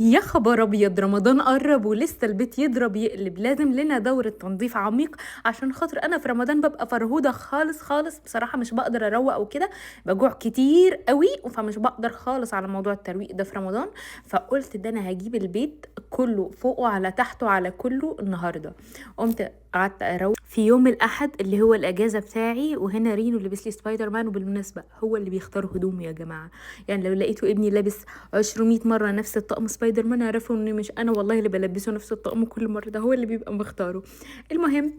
يا خبر ابيض، رمضان قرب ولسه البيت يضرب يقلب. لازم لنا دورة تنظيف عميق عشان خاطر انا في رمضان ببقى فرهودة خالص خالص بصراحة، مش بقدر اروق او كده، بجوع كتير قوي، فمش بقدر خالص على موضوع الترويق ده في رمضان. فقلت ده انا هجيب البيت كله فوقه على تحته على كله النهارده. قمت قعدت اروق في يوم الاحد اللي هو الاجازه بتاعي، وهنا رينو لبس لي سبايدر مان، وبالمناسبه هو اللي بيختار هدومي يا جماعه. يعني لو لقيتوا ابني لابس 200 مرة نفس الطقم سبايدر مان اعرفوا ان مش انا والله اللي بلبسه نفس الطقم كل مرة، ده هو اللي بيبقى مختاره. المهم،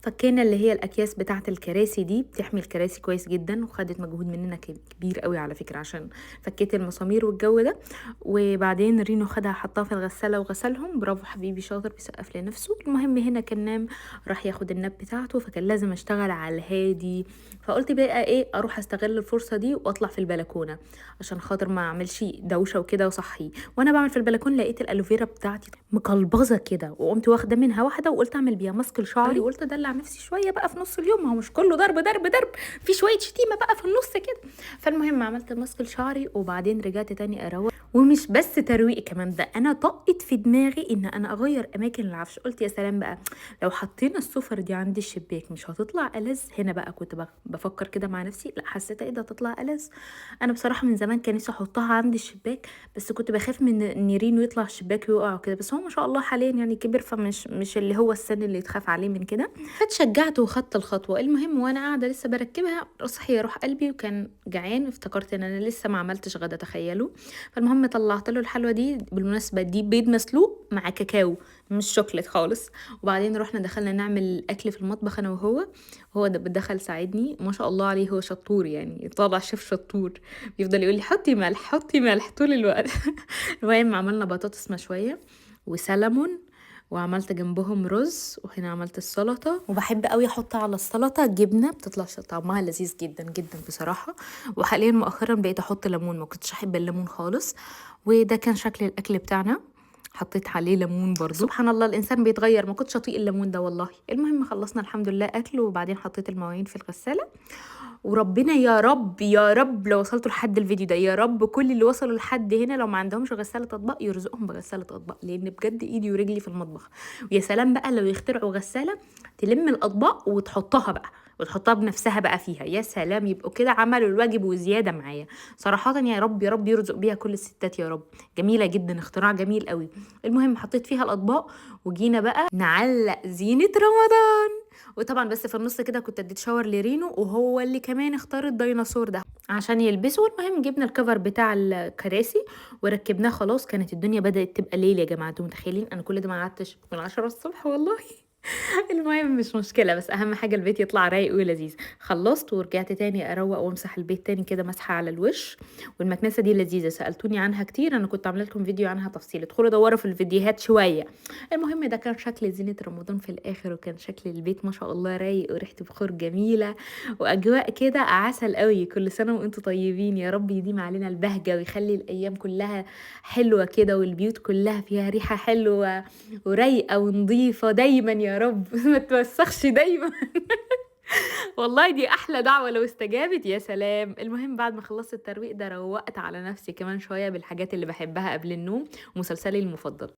فكينا اللي هي الاكياس بتاعه الكراسي دي، بتحمي الكراسي كويس جدا، وخدت مجهود مننا كبير قوي على فكره عشان فكيت المسامير والجو ده. وبعدين رينو خدها حطها في الغساله وغسلهم، برافو حبيبي شاطر بيسقف لنفسه. المهم هنا كان نام، راح ياخد الناب بتاعته، فكان لازم اشتغل على الهادي. فقلت بقى ايه، اروح استغل الفرصه دي واطلع في البلكونه عشان خاطر ما اعملش دوشه وكده وصحي. وانا بعمل في البلكونه لقيت الالوفيرا بتاعتي مقلبظه كده، وقمت واخده منها واحده وقلت اعمل بيها ماسك لشعري، وقلت ادلع نفسي شويه بقى في نص اليوم، ما هو مش كله ضرب ضرب ضرب، في شويه شتيمه بقى في النص كده. فالمهم عملت ماسك لشعري، وبعدين رجعت تاني اروق. ومش بس ترويق كمان، ده انا طقت في دماغي ان انا اغير اماكن العفش. قلت يا سلام بقى لو حطينا السفر دي عند الشباك مش هتطلع ألذ؟ هنا بقى كنت بفكر كده مع نفسي، لا حسيت ايه ده تطلع ألذ. انا بصراحه من زمان كان نفسي احطها عند الشباك، بس كنت بخاف من ان رينو يطلع الشباك ويقع وكده، بس هو ما شاء الله حاليا يعني كبر، فمش اللي هو السن اللي يتخاف عليه من كده. فاتشجعت وخدت الخطوه. المهم وانا قاعده لسه بركبها صحي روح قلبي وكان جعان، افتكرت ان انا لسه ما عملتش غدا، تخيلوا. فالمهم طلعت له الحلوه دي، بالمناسبه دي بيض مسلوق مع كاكاو مش شوكليت خالص. وبعدين رحنا دخلنا نعمل اكل في المطبخ انا وهو. هو ده دخل ساعدني ما شاء الله عليه، هو شطور يعني، طالع شيف شطور، بيفضل يقول لي حطي ملح حطي ملح طول الوقت. المهم عملنا بطاطس مشويه وسلمون، وعملت جنبهم رز، وهنا عملت السلطه. وبحب قوي احط على السلطه جبنه، بتطلع طعمها لذيذ جدا جدا بصراحه. وحاليا مؤخرا بقيت احط ليمون، ما كنتش احب الليمون خالص. وده كان شكل الاكل بتاعنا، حطيت عليه ليمون برضو. سبحان الله الانسان بيتغير، ما كنتش اطيق الليمون ده والله. المهم خلصنا الحمد لله اكل، وبعدين حطيت المواعين في الغساله. وربنا يا رب يا رب لو وصلتوا لحد الفيديو ده، يا رب كل اللي وصلوا لحد هنا لو ما عندهمش غسالة اطباق يرزقهم بغسالة اطباق، لان بجد ايدي ورجلي في المطبخ. ويا سلام بقى لو يخترعوا غسالة تلم الاطباق وتحطها بقى، وتحطها بنفسها بقى فيها، يا سلام يبقوا كده عملوا الواجب وزيادة معايا. صراحة يا رب يا رب يرزق بيها كل الستات يا رب. جميلة جدا، اختراع جميل قوي. المهم حطيت فيها الاطباق، وجينا بقى نعلق زينة رمضان. وطبعا بس في النص كده كنت اديت شاور لرينو، وهو اللي كمان اختار الديناصور ده عشان يلبسه. المهم جبنا الكفر بتاع الكراسي وركبناه خلاص، كانت الدنيا بدأت تبقى ليل يا جماعه، انتوا متخيلين انا كل ده ما قعدتش من 10 الصبح والله. المهم مش مشكلة، بس أهم حاجة البيت يطلع رايق ولذيذ. خلصت ورجعت تاني أروق وأمسح البيت تاني كده مسحة على الوش. والمكنسة دي لذيذة، سألتوني عنها كتير، أنا كنت عاملة لكم فيديو عنها تفصيل، ادخلوا دوروا في الفيديوهات شوية. المهم ده كان شكل زينة رمضان في الآخر، وكان شكل البيت ما شاء الله رايق، وريحة بخور جميلة، وأجواء كده عسل قوي. كل سنة وأنتم طيبين، يا رب يديم علينا البهجة ويخلي الأيام كلها حلوة كده، والبيوت كلها فيها ريحة حلوة ورايقة ونظيفة دايما يا رب. ما توسخش دايما. والله دي احلى دعوة لو استجابت يا سلام. المهم بعد ما خلصت الترويق ده روقت على نفسي كمان شوية بالحاجات اللي بحبها قبل النوم، ومسلسلي المفضل.